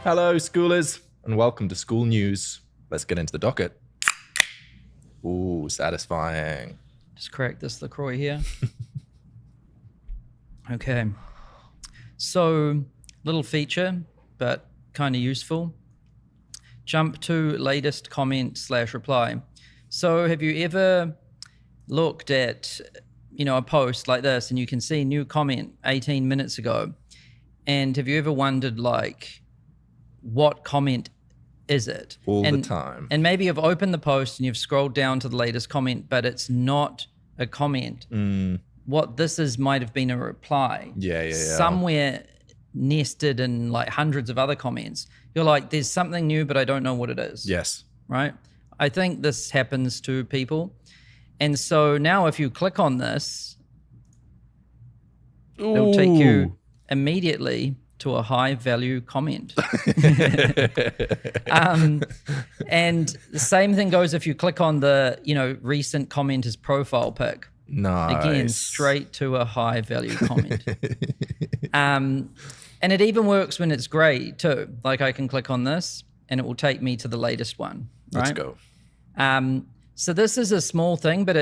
Hello, schoolers, and welcome to School News. Let's get into the docket. Ooh, satisfying. Just crack this LaCroix here. Okay. So, little feature, but kind of useful. Jump to latest comment/reply. So, have you ever looked at, a post like this and you can see new comment 18 minutes ago? And have you ever wondered, what comment is it? All the time. And maybe you've opened the post and you've scrolled down to the latest comment, but it's not a comment. What this is might have been a reply. Yeah. Somewhere nested in hundreds of other comments. You're like, there's something new, but I don't know what it is. Yes. Right? I think this happens to people. And so now if you click on this, it'll take you immediately to a high value comment. And the same thing goes if you click on the, recent commenter's profile pic. Nice. Again, straight to a high value comment. And it even works when it's gray too. Like I can click on this and it will take me to the latest one. Right? Let's go. So this is a small thing, but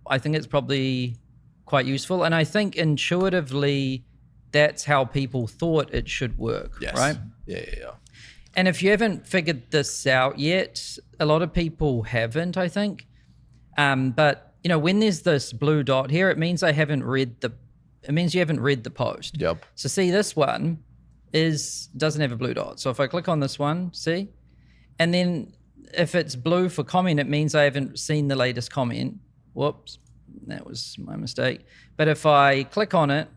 I think it's probably quite useful. And I think intuitively, that's how people thought it should work, Yes. right? Yeah. And if you haven't figured this out yet, a lot of people haven't, I think. But when there's this blue dot here, it means you haven't read the post. Yep. So see, this one doesn't have a blue dot. So if I click on this one, see? And then if it's blue for comment, it means I haven't seen the latest comment. Whoops, that was my mistake. But if I click on it,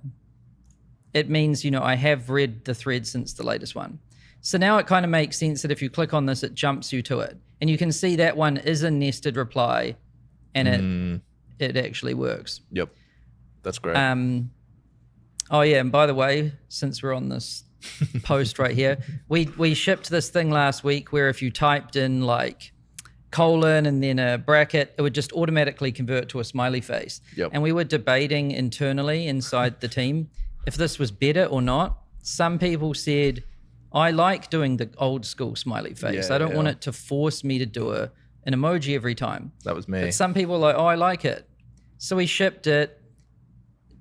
it means, I have read the thread since the latest one. So now it kind of makes sense that if you click on this, it jumps you to it. And you can see that one is a nested reply and it actually works. Yep. That's great. Oh yeah, and by the way, since we're on this post right here, we shipped this thing last week where if you typed in colon and then a bracket, it would just automatically convert to a smiley face. Yep. And we were debating internally inside the team if this was better or not. Some people said, I like doing the old school smiley face. I don't want it to force me to do an emoji every time. That was me. But some people are like, I like it. So we shipped it.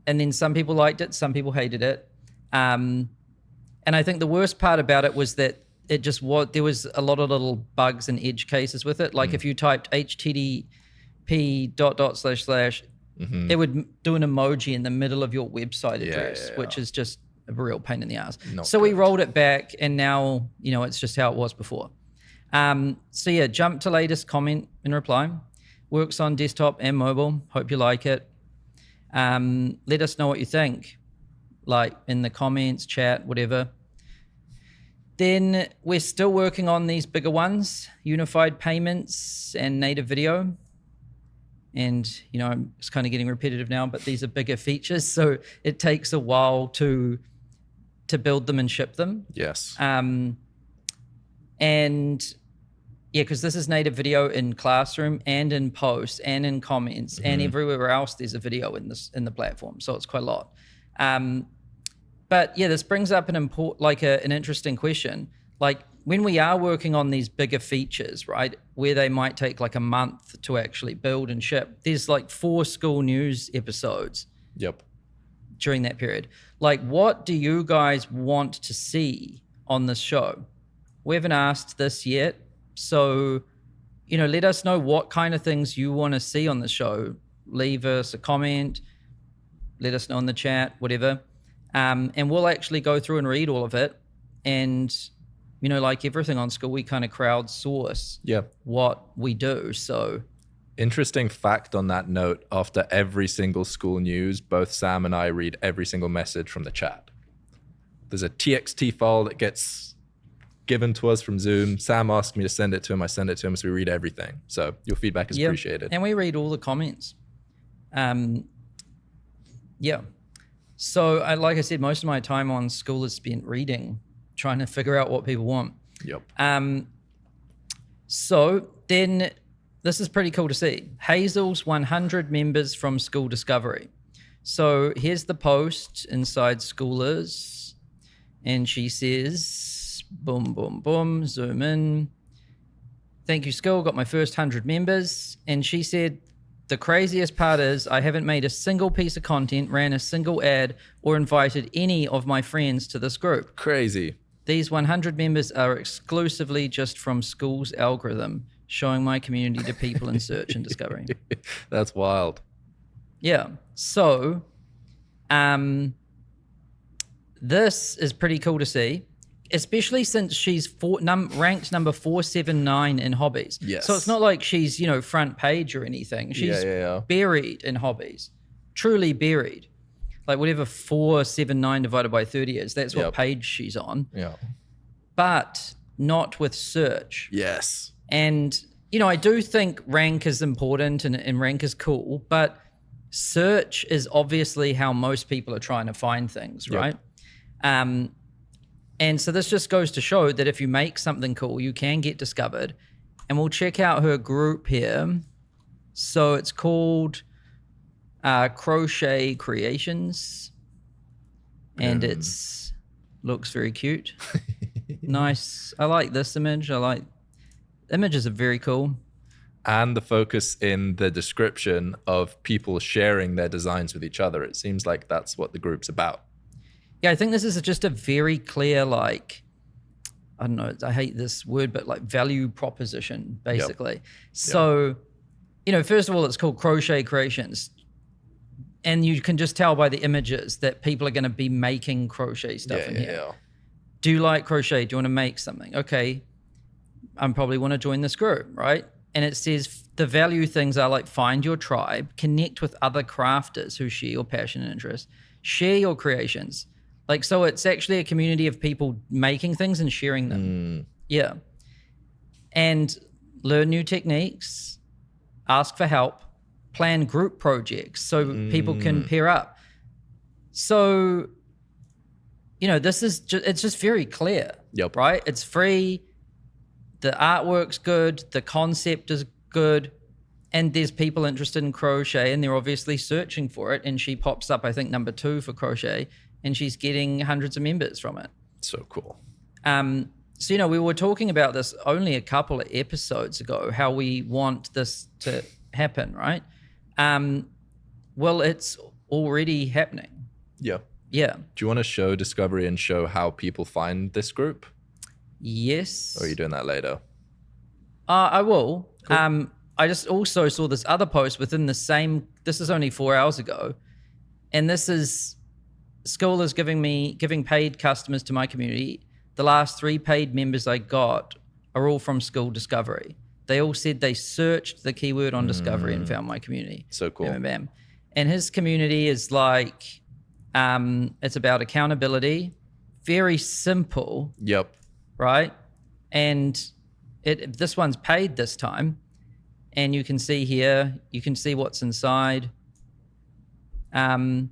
And then some people liked it, some people hated it. And I think the worst part about it was that there was a lot of little bugs and edge cases with it. If you typed HTTP ... it would do an emoji in the middle of your website address, which is just a real pain in the ass. We rolled it back and now, it's just how it was before. Jump to latest comment and reply. Works on desktop and mobile. Hope you like it. Let us know what you think, in the comments, chat, whatever. Then we're still working on these bigger ones, unified payments and native video. And, it's kind of getting repetitive now, but these are bigger features. So it takes a while to build them and ship them. Yes. Because this is native video in Classroom and in posts and in comments and everywhere else there's a video in the platform. So it's quite a lot. But this brings up an interesting question. When we are working on these bigger features, right, where they might take a month to actually build and ship, there's 4 School News episodes. Yep. During that period. What do you guys want to see on this show? We haven't asked this yet. So, let us know what kind of things you want to see on the show. Leave us a comment. Let us know in the chat, whatever. And we'll actually go through and read all of it. And, like everything on Skool, we kind of crowdsource what we do. So, interesting fact on that note, after every single School News, both Sam and I read every single message from the chat. There's a TXT file that gets given to us from Zoom. Sam asked me to send it to him. I send it to him, so we read everything. So your feedback is appreciated. And we read all the comments. So like I said, most of my time on Skool is spent reading, trying to figure out what people want. Yep. So then this is pretty cool to see. Hazel's 100 members from Skool Discovery. So here's the post inside Schoolers. And she says, Boom, boom, boom. Zoom in. Thank you, Skool. Got my first 100 members. And she said, the craziest part is I haven't made a single piece of content, ran a single ad, or invited any of my friends to this group. Crazy. These 100 members are exclusively just from Skool's algorithm, showing my community to people in search and discovery. That's wild. Yeah. So, this is pretty cool to see, especially since she's ranked number 479 in hobbies. Yes. So it's not like she's, front page or anything. She's buried in hobbies, truly buried. Like whatever 479 divided by 30 is, that's what page she's on. Yeah. But not with search. Yes. And, I do think rank is important and rank is cool, but search is obviously how most people are trying to find things, right? And so this just goes to show that if you make something cool, you can get discovered. And we'll check out her group here. So it's called Crochet Creations. And it's looks very cute. Nice. I like this image. Images are very cool. And the focus in the description of people sharing their designs with each other. It seems like that's what the group's about. Yeah, I think this is just a very clear, I don't know, I hate this word, but value proposition, basically. So, first of all, it's called Crochet Creations. And you can just tell by the images that people are going to be making crochet stuff in here. Yeah. Do you like crochet? Do you want to make something? Okay, I probably want to join this group, right? And it says the value things are find your tribe, connect with other crafters who share your passion and interest, share your creations. So it's actually a community of people making things and sharing them. Yeah. And learn new techniques, ask for help, plan group projects so people can pair up. So, this is it's just very clear, right? It's free. The artwork's good. The concept is good. And there's people interested in crochet and they're obviously searching for it. And she pops up, I think, number 2 for crochet. And she's getting hundreds of members from it. So cool. So, we were talking about this only a couple of episodes ago, how we want this to happen, right? Well, it's already happening. Yeah. Yeah. Do you want to show Discovery and show how people find this group? Yes. Or are you doing that later? I will. Cool. I just also saw this other post within the same, this is only 4 hours ago. And this is, Skool is giving paid customers to my community. The last 3 paid members I got are all from Skool Discovery. They all said they searched the keyword on Discovery and found my community. So cool. Bam, bam. And his community is it's about accountability, very simple. Yep. Right? And this one's paid this time. And you can see here, you can see what's inside. Even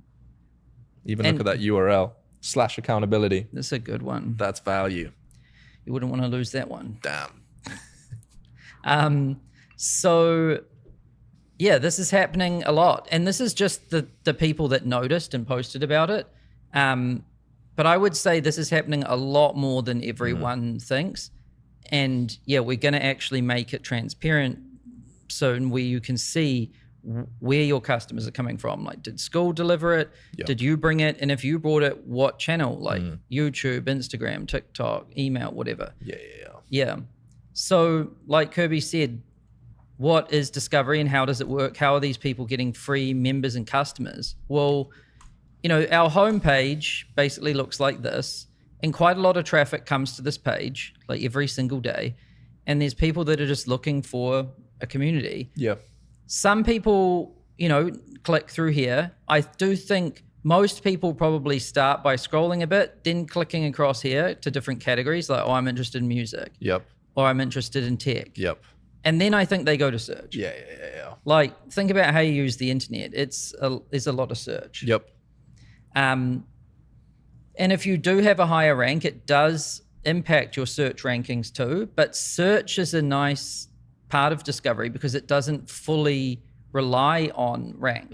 look at that URL, /accountability. That's a good one. That's value. You wouldn't want to lose that one. Damn. So, yeah, this is happening a lot. And this is just the people that noticed and posted about it. But I would say this is happening a lot more than everyone thinks. And, yeah, we're going to actually make it transparent soon where you can see where your customers are coming from. Did Skool deliver it? Yep. Did you bring it? And if you brought it, what channel? YouTube, Instagram, TikTok, email, whatever. Yeah. So like Kirby said, what is Discovery and how does it work? How are these people getting free members and customers? Well, our homepage basically looks like this, and quite a lot of traffic comes to this page, every single day. And there's people that are just looking for a community. Yeah. Some people, click through here. I do think most people probably start by scrolling a bit, then clicking across here to different categories, I'm interested in music. Yep. Or I'm interested in tech. Yep. And then I think they go to search. Yeah. Think about how you use the internet. There's a lot of search. Yep. And if you do have a higher rank, it does impact your search rankings too. But search is a nice part of Discovery because it doesn't fully rely on rank.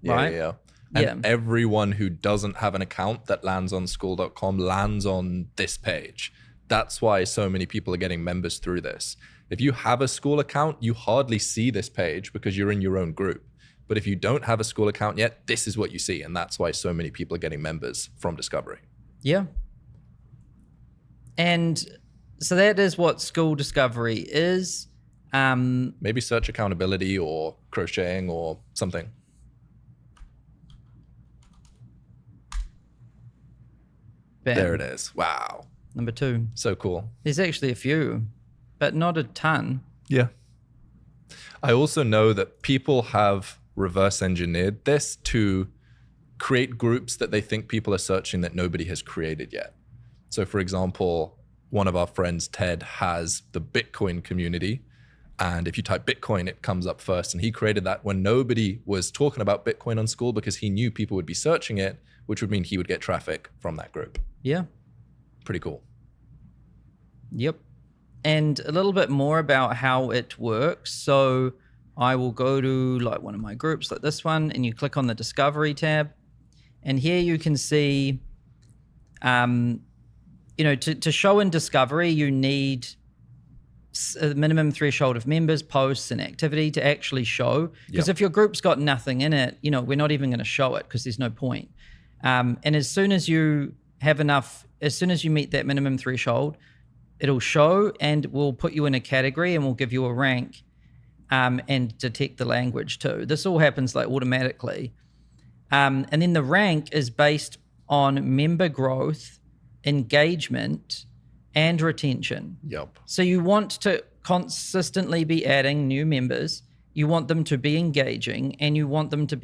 Right? Yeah. And everyone who doesn't have an account that lands on Skool.com lands on this page. That's why so many people are getting members through this. If you have a Skool account, you hardly see this page because you're in your own group. But if you don't have a Skool account yet, this is what you see. And that's why so many people are getting members from Discovery. Yeah. And so that is what Skool Discovery is. Maybe search accountability or crocheting or something. Bam. There it is. Wow. Number 2. So cool. There's actually a few, but not a ton. Yeah. I also know that people have reverse engineered this to create groups that they think people are searching that nobody has created yet. So for example, one of our friends, Ted, has the Bitcoin community. And if you type Bitcoin, it comes up first. And he created that when nobody was talking about Bitcoin on Skool because he knew people would be searching it, which would mean he would get traffic from that group. Yeah. Pretty cool. Yep. And a little bit more about how it works. So I will go to like one of my groups like this one, and you click on the Discovery tab. And here you can see, to show in Discovery, you need a minimum threshold of members, posts, and activity to actually show. Because if your group's got nothing in it, we're not even going to show it because there's no point. And as soon as you have enough, as soon as you meet that minimum threshold, it'll show and we'll put you in a category and we'll give you a rank and detect the language too. This all happens like automatically. And then the rank is based on member growth, engagement, and retention. Yep. So you want to consistently be adding new members. You want them to be engaging, and you want them to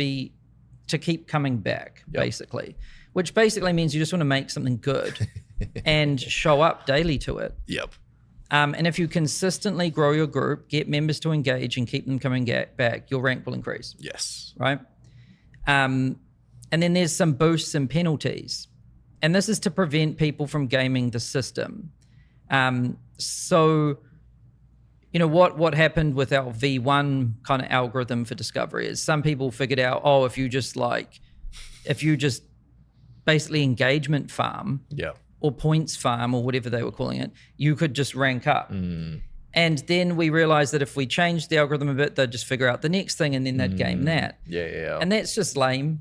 keep coming back, basically. Which basically means you just want to make something good and show up daily to it. Yep. And if you consistently grow your group, get members to engage, and keep them coming back, your rank will increase. Yes. Right? And then there's some boosts and penalties. And this is to prevent people from gaming the system. So, what happened with our V1 kind of algorithm for Discovery is some people figured out, if you just basically engagement farm or points farm or whatever they were calling it, you could just rank up. And then we realized that if we changed the algorithm a bit, they'd just figure out the next thing and then they'd game that. Yeah. And that's just lame.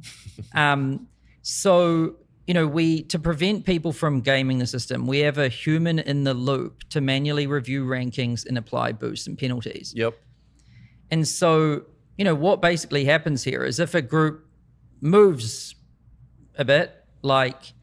So, to prevent people from gaming the system, we have a human in the loop to manually review rankings and apply boosts and penalties. Yep. And so, what basically happens here is if a group moves a bit, like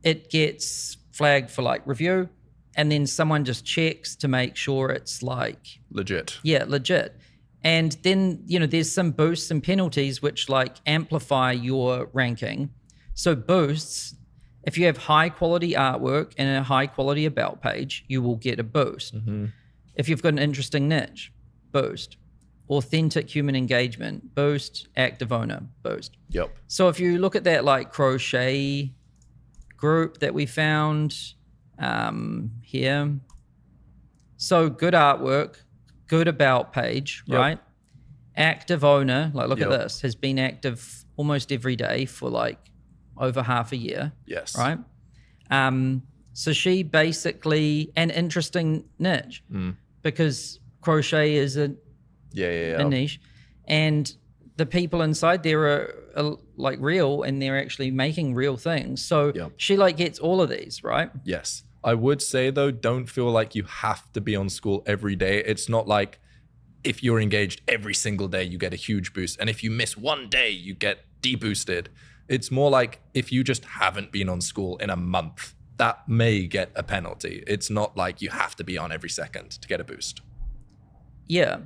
it gets flagged for like review, and then someone just checks to make sure it's like legit. Yeah, legit. And then, there's some boosts and penalties which like amplify your ranking. So boosts, if you have high quality artwork and a high quality about page, you will get a boost. Mm-hmm. If you've got an interesting niche, boost. Authentic human engagement, boost. Active owner, boost. Yep. So if you look at that like crochet group that we found here, so good artwork, good about page, right? Active owner, like look at this, has been active almost every day for like over half a year. Yes. Right? So she basically, an interesting niche because crochet is a niche, and the people inside there are like real and they're actually making real things. So she like gets all of these, right? Yes. I would say though, don't feel like you have to be on Skool every day. It's not like if you're engaged every single day, you get a huge boost. And if you miss one day, you get deboosted. It's more like if you just haven't been on Skool in a month, that may get a penalty. It's not like you have to be on every second to get a boost. Yeah.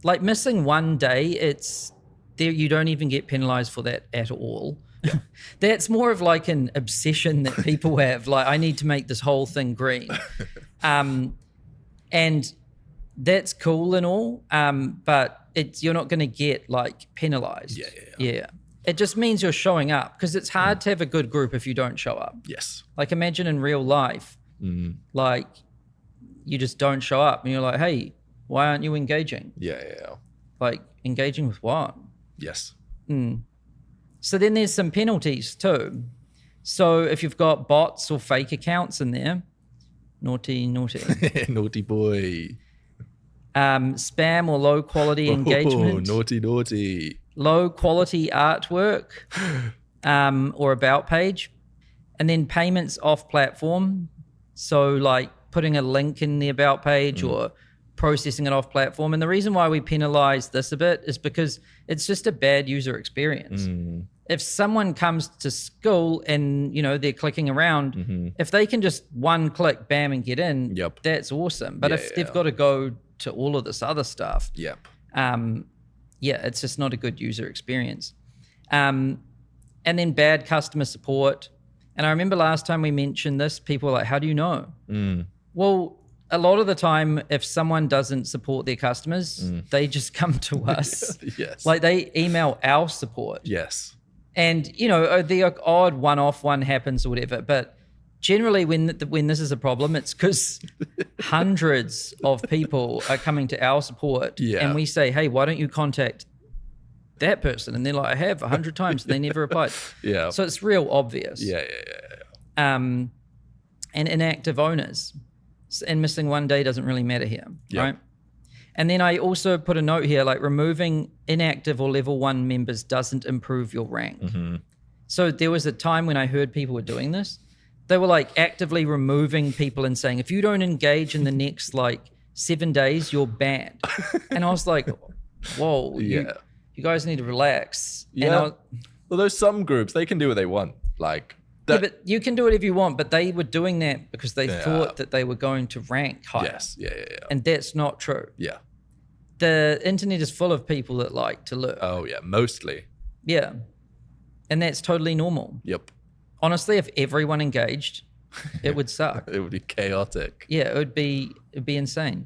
Like missing one day, it's there. You don't even get penalized for that at all. Yeah. That's more of like an obsession that people have. Like, I need to make this whole thing green. And that's cool and all. But you're not going to get like penalized. Yeah. It just means you're showing up, because it's hard to have a good group if you don't show up. Yes. Like imagine in real life, like you just don't show up and you're like, hey, why aren't you engaging? Yeah. Like engaging with what? Yes. So then there's some penalties too. So if you've got bots or fake accounts in there, Naughty. Naughty boy. Spam or low quality engagement. Naughty. Low quality artwork or about page. And then payments off platform. So like putting a link in the about page or processing it off platform. And the reason why we penalize this a bit is because it's just a bad user experience. If someone comes to Skool and, they're clicking around, if they can just one click, bam, and get in, that's awesome. But if they've got to go to all of this other stuff, it's just not a good user experience. And then bad customer support. And I remember last time we mentioned this, people were like, how do you know? Well, a lot of the time, if someone doesn't support their customers, they just come to us. Yes. Like they email our support. Yes. And, the odd one-off one happens or whatever. But generally when this is a problem, it's because hundreds of people are coming to our support. And we say, hey, why don't you contact that person? And they're like, I have 100 times. And they never replied. So it's real obvious. And inactive owners. And missing one day doesn't really matter here, right? And then I also put a note here, like removing inactive or level 1 members doesn't improve your rank. So there was a time when I heard people were doing this. They were like actively removing people and saying, if you don't engage in the next like 7 days, you're banned. And I was like, whoa, you guys need to relax. Well, there's some groups, they can do what they want. Like, but you can do whatever you want, but they were doing that because they thought that they were going to rank higher. And that's not true. The internet is full of people that like to lurk. Oh, yeah, mostly. Yeah. And that's totally normal. Honestly, if everyone engaged, it would suck. It would be chaotic. Yeah, it'd be insane.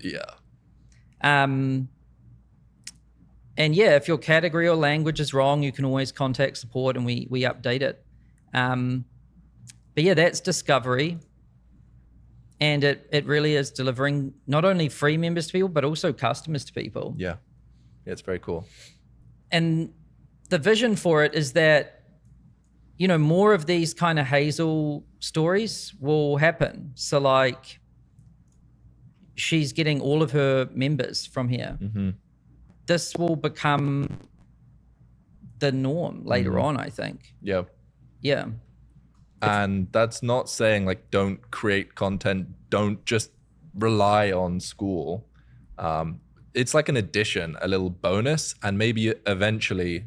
And if your category or language is wrong, you can always contact support and we update it. But yeah, that's discovery. And it really is delivering not only free members to people, but also customers to people. Yeah, it's very cool. And the vision for it is that, more of these kind of Hazel stories will happen. So like, she's getting all of her members from here. This will become the norm later on, I think. Yeah. And that's not saying like don't create content, don't just rely on Skool. It's like an addition, a little bonus, and maybe eventually,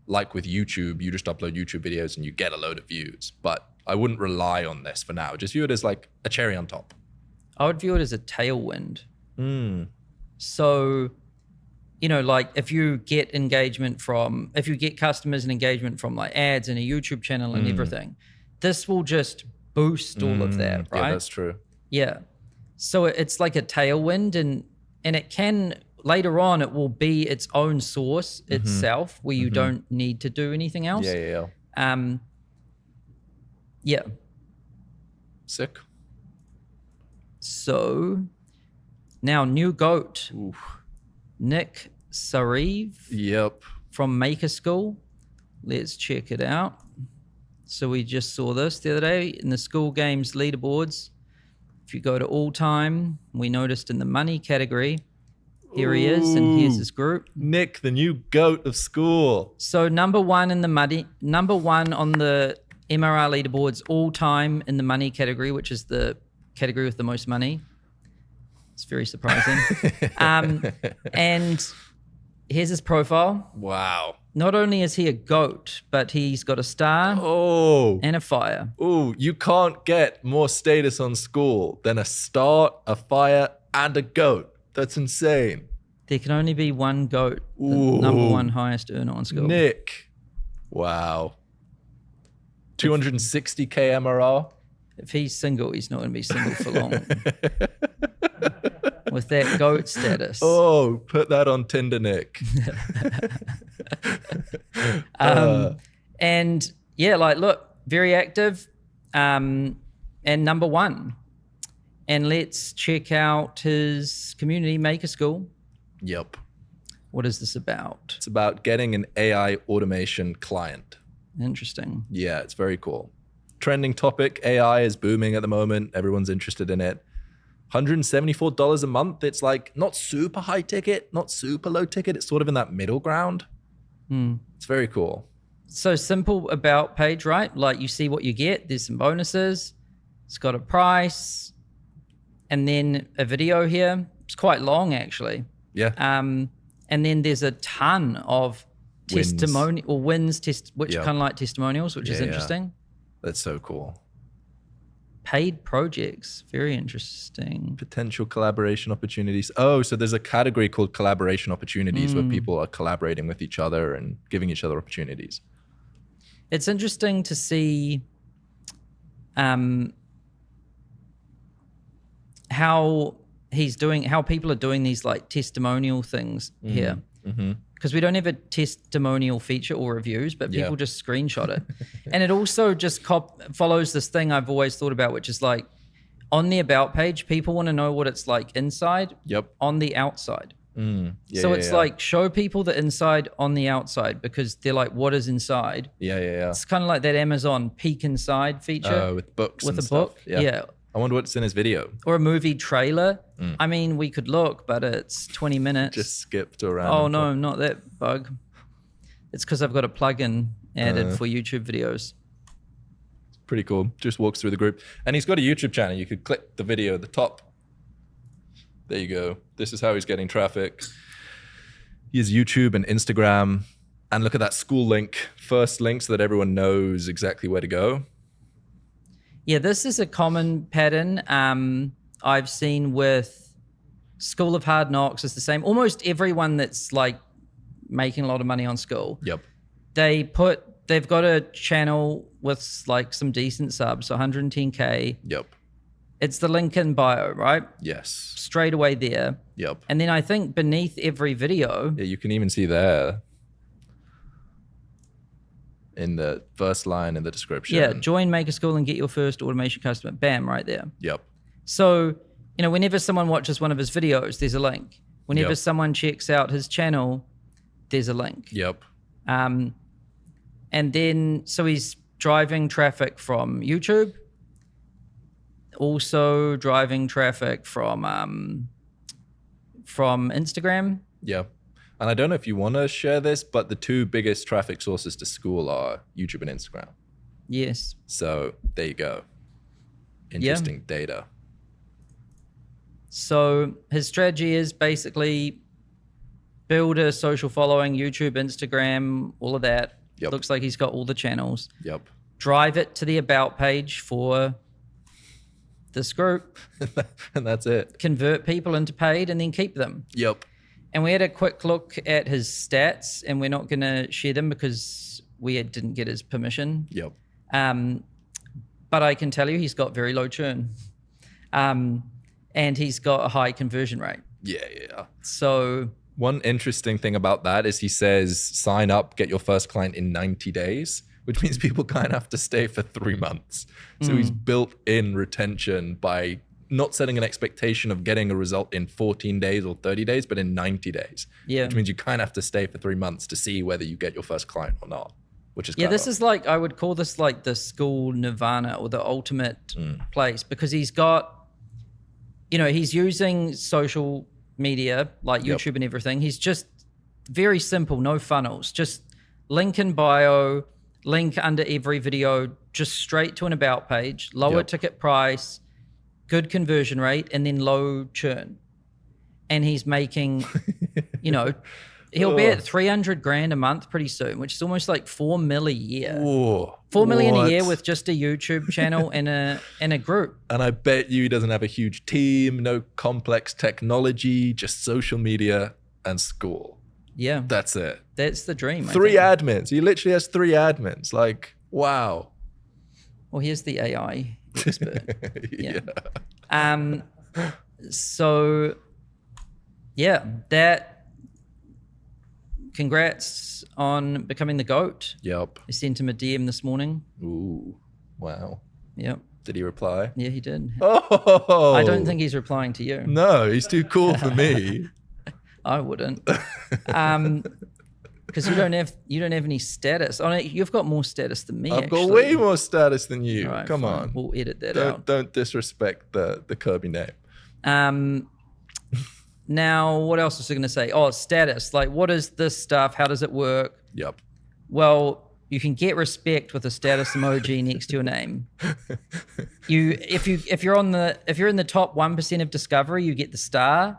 like with YouTube, you just upload YouTube videos and you get a load of views. But I wouldn't rely on this for now. Just view it as like a cherry on top. I would view it as a tailwind. So, like if you get customers and engagement from like ads and a YouTube channel and everything, this will just boost all of that, right? Yeah, that's true. Yeah. So it's like a tailwind and it can, later on, it will be its own source itself where you don't need to do anything else. Sick. So now new GOAT. Nick Sariv. From Maker Skool. Let's check it out. So we just saw this the other day in the Skool Games leaderboards. If you go to all time, we noticed in the money category, here he is, and here's his group. Nick, the new GOAT of Skool. So number one on the MRR leaderboards all time in the money category, which is the category with the most money. It's very surprising. And here's his profile. Wow. Not only is he a GOAT, but he's got a star and a fire. You can't get more status on Skool than a star, a fire, and a GOAT. That's insane. There can only be one GOAT, the number one highest earner on Skool. Nick. Wow. 260K MRR. If he's single, he's not going to be single for long. With that GOAT status. Put that on Tinder, Nick. And yeah, like, look, very active and number one. And let's check out his community, Maker Skool. Yep. What is this about? It's about getting an AI automation client. Interesting. Yeah, it's very cool. Trending topic, AI is booming at the moment. Everyone's interested in it. $174 a month. It's like not super high ticket, not super low ticket. It's sort of in that middle ground. It's very cool. So simple about page, right? Like you see what you get. There's some bonuses. It's got a price. And then a video here. It's quite long, actually. Yeah. And then there's a ton of Wins. Which Yeah. kind of like testimonials, which is interesting. That's so cool. Paid projects, very interesting. Potential collaboration opportunities. Oh, so there's a category called collaboration opportunities where people are collaborating with each other and giving each other opportunities. It's interesting to see how people are doing these like testimonial things here. Because we don't have a testimonial feature or reviews, but people just screenshot it. And it also just follows this thing I've always thought about, which is like on the about page, people want to know what it's like inside on the outside. So it's like show people the inside on the outside because they're like, what is inside? It's kind of like that Amazon peek inside feature. With books with and a stuff. book. Yeah. I wonder what's in his video. Or a movie trailer. I mean, we could look, but it's 20 minutes. Just skipped around. Oh, no, not that bug. It's because I've got a plugin added for YouTube videos. Pretty cool. Just walks through the group. And he's got a YouTube channel. You could click the video at the top. There you go. This is how he's getting traffic. He has YouTube and Instagram. And look at that Skool link. First link so that everyone knows exactly where to go. Yeah, this is a common pattern I've seen with School of Hard Knocks. It's the same. Almost everyone that's like making a lot of money on Skool. They've got a channel with like some decent subs, 110K. It's the link in bio, right? Yes. Straight away there. And then I think beneath every video. Yeah, you can even see there. In the first line in the description. Yeah, join Maker Skool and get your first automation customer. Bam, right there. Yep. So, you know, whenever someone watches one of his videos, there's a link. Whenever someone checks out his channel, there's a link. Yep. And then, so he's driving traffic from YouTube, also driving traffic from Instagram. Yeah. And I don't know if you want to share this, but the two biggest traffic sources to Skool are YouTube and Instagram. Yes. So there you go. Interesting data. So his strategy is basically build a social following, YouTube, Instagram, all of that. Looks like he's got all the channels. Drive it to the about page for this group. And that's it. Convert people into paid and then keep them. And we had a quick look at his stats, and we're not going to share them because we didn't get his permission. But I can tell you he's got very low churn. And he's got a high conversion rate. So one interesting thing about that is he says, sign up, get your first client in 90 days, which means people kind of have to stay for 3 months. So he's built in retention by not setting an expectation of getting a result in 14 days or 30 days, but in 90 days. Which means you kind of have to stay for 3 months to see whether you get your first client or not, which is this is like, I would call this like the Skool nirvana or the ultimate place, because he's got, you know, he's using social media like YouTube and everything. He's just very simple, no funnels, just link in bio, link under every video, just straight to an about page, lower ticket price, good conversion rate, and then low churn. And he's making, you know, he'll be at 300 grand a month pretty soon, which is almost like 4 mil a year. 4 million a year with just a YouTube channel and a group. And I bet you he doesn't have a huge team, no complex technology, just social media and Skool. That's it. That's the dream. 3 admins. He literally has 3 admins. Like, wow. Well, here's the AI expert. So that congrats on becoming the GOAT. I sent him a DM this morning. Ooh, wow. Did he reply? Yeah, he did. Oh, I don't think he's replying to you. No, he's too cool for me. I wouldn't. Because you don't have any status. Oh, no, you've got more status than me. I've got way more status than you. Right, Come fine. on. We'll edit that out. Don't disrespect the Kirby name. Now, what else was I going to say? Oh, status. Like, what is this stuff? How does it work? Yep. Well, you can get respect with a status emoji next to your name. If you're in the top 1% of discovery, you get the star.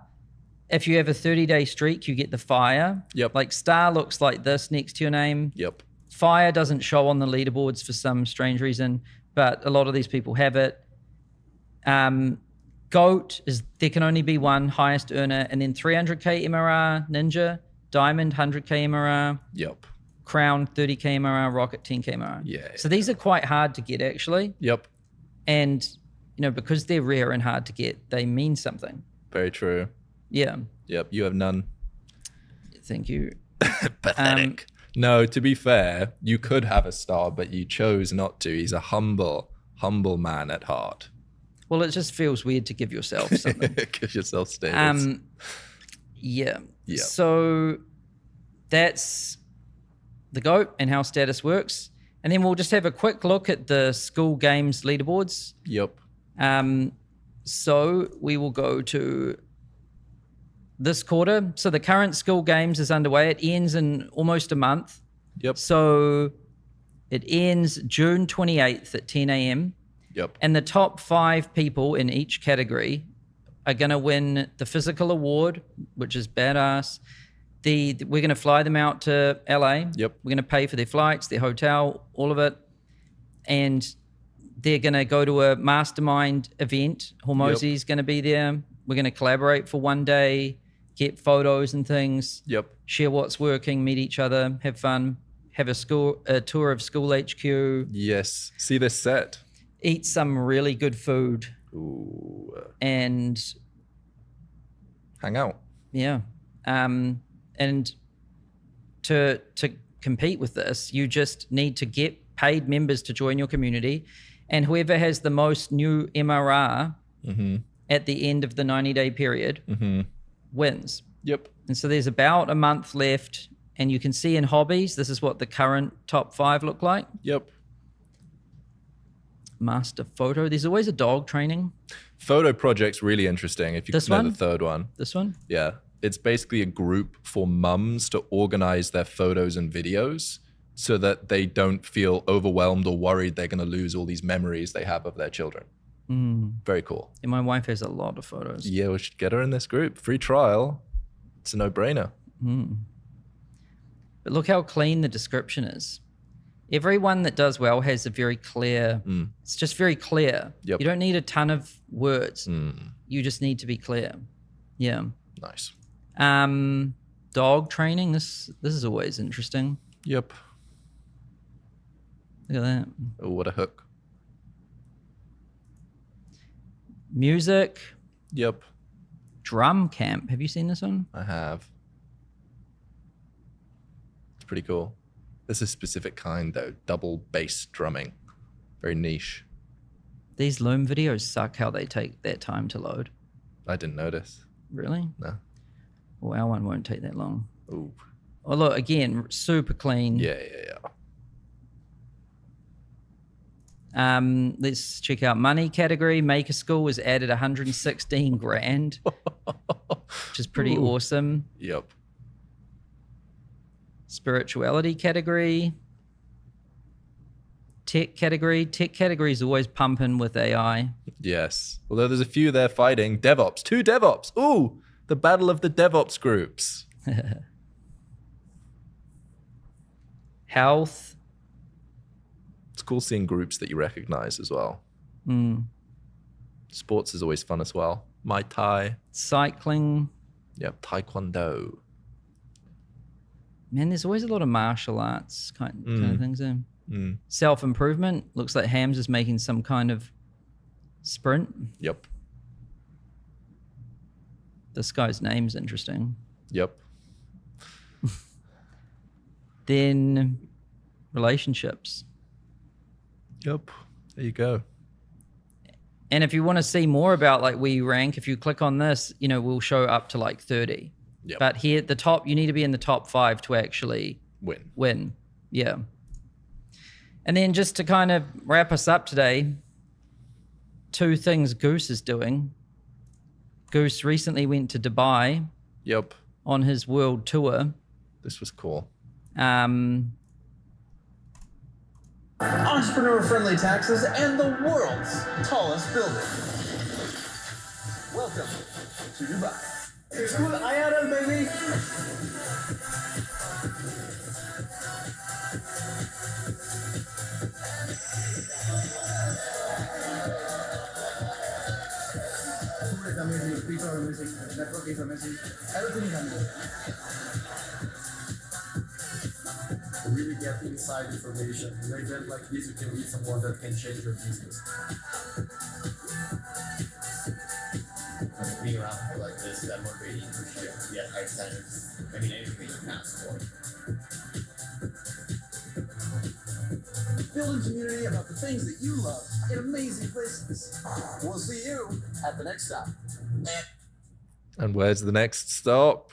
If you have a 30-day streak, you get the fire. Yep. Like star looks like this next to your name. Yep. Fire doesn't show on the leaderboards for some strange reason, but a lot of these people have it. Goat is there can only be one highest earner, and then 300k MRR ninja, diamond 100k MRR, Yep. crown 30k MRR, rocket 10k MRR. Yeah. So these are quite hard to get actually. Yep. And because they're rare and hard to get, they mean something. Very true. Yeah. Yep. You have none. Thank you. Pathetic. No, to be fair, you could have a star, but you chose not to. He's a humble man at heart. Well, it just feels weird to give yourself something. Give yourself status. Yeah. Yeah. So that's the GOAT and how status works. And then we'll just have a quick look at the Skool games leaderboards. Yep. So we will go to this quarter. So the current Skool games is underway. It ends in almost a month. Yep. So it ends June 28th at 10 a.m. Yep. And the top 5 people in each category are going to win the physical award, which is badass. We're going to fly them out to LA. Yep. We're going to pay for their flights, their hotel, all of it. And they're going to go to a mastermind event. Hormozi's going to be there. We're going to collaborate for one day, get photos and things. Yep. Share what's working, meet each other, have fun, have a tour of Skool HQ. Yes. See this set. Eat some really good food. Ooh. And Hang out. yeah. And to compete with this, you just need to get paid members to join your community. And whoever has the most new MRR at the end of the 90-day period wins. Yep. And so there's about a month left. And you can see in hobbies, this is what the current top 5 look like. Yep. Master photo. There's always a dog training. Photo project's really interesting. If you This know one? the third one. This one? Yeah. It's basically a group for mums to organize their photos and videos so that they don't feel overwhelmed or worried they're going to lose all these memories they have of their children. Very cool. And my wife has a lot of photos. Yeah, we should get her in this group. Free trial. It's a no-brainer. But look how clean the description is. Everyone that does well has a very clear, it's just very clear. Yep. You don't need a ton of words. You just need to be clear. Yeah. Nice. Dog training. This is always interesting. Yep. Look at that. Oh, what a hook. Music. Yep. Drum camp. Have you seen this one? I have. It's pretty cool. This is a specific kind, though. Double bass drumming. Very niche. These Loom videos suck how they take their time to load. I didn't notice. Really? No. Well, our one won't take that long. Ooh. Oh, look, again, super clean. Yeah. Let's check out money category. Maker Skool was added 116 grand, which is pretty awesome. Yep. Spirituality category. Tech category. Tech category is always pumping with AI. Yes. Although there's a few there fighting. DevOps. 2 DevOps. Ooh, the battle of the DevOps groups. Health. It's cool seeing groups that you recognize as well. Sports is always fun as well. Muay Thai. Cycling. Yep. Taekwondo. Man, there's always a lot of martial arts kind of things in. Self-improvement. Looks like Hams is making some kind of sprint. Yep. This guy's name's interesting. Yep. Then relationships. Yep. There you go. And if you want to see more about like where you rank, if you click on this, we'll show up to like 30. Yep. But here at the top, you need to be in the top 5 to actually win. Yeah. And then just to kind of wrap us up today, 2 things Goose is doing. Goose recently went to Dubai Yep. on his world tour. This was cool. Entrepreneur-friendly taxes and the world's tallest building. Welcome to Dubai. Skool IRL, baby. Food is amazing, people are amazing, network is amazing, everything is amazing. Really get inside information. In an event like this, you can meet someone that can change your business. Being around people like this, that motivating for sure. Yeah, high standards. I mean, anything you can ask for. Building community about the things that you love in amazing places. We'll see you at the next stop. And where's the next stop?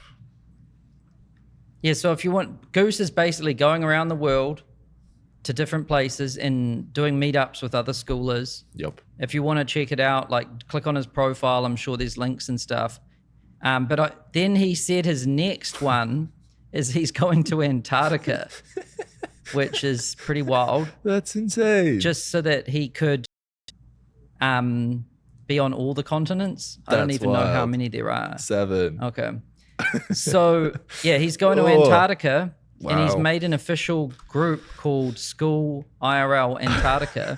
Yeah, so if you want, Goose is basically going around the world to different places and doing meetups with other schoolers. Yep. If you want to check it out, like click on his profile. I'm sure there's links and stuff. Then he said his next one is he's going to Antarctica, which is pretty wild. That's insane. Just so that he could be on all the continents. I don't That's even know how wild. many there are. 7. Okay. So, yeah, he's going to Antarctica, and he's Wow. made an official group called Skool IRL Antarctica,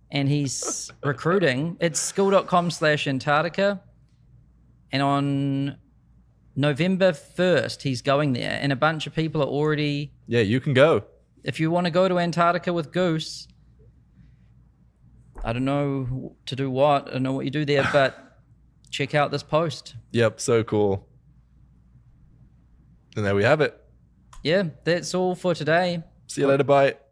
and he's recruiting. It's skool.com/Antarctica, and on November 1st, he's going there, and a bunch of people are already... Yeah, you can go. If you want to go to Antarctica with Goose, I don't know to do what. I don't know what you do there, but check out this post. Yep, so cool. And there we have it. Yeah, that's all for today. See you later. Bye.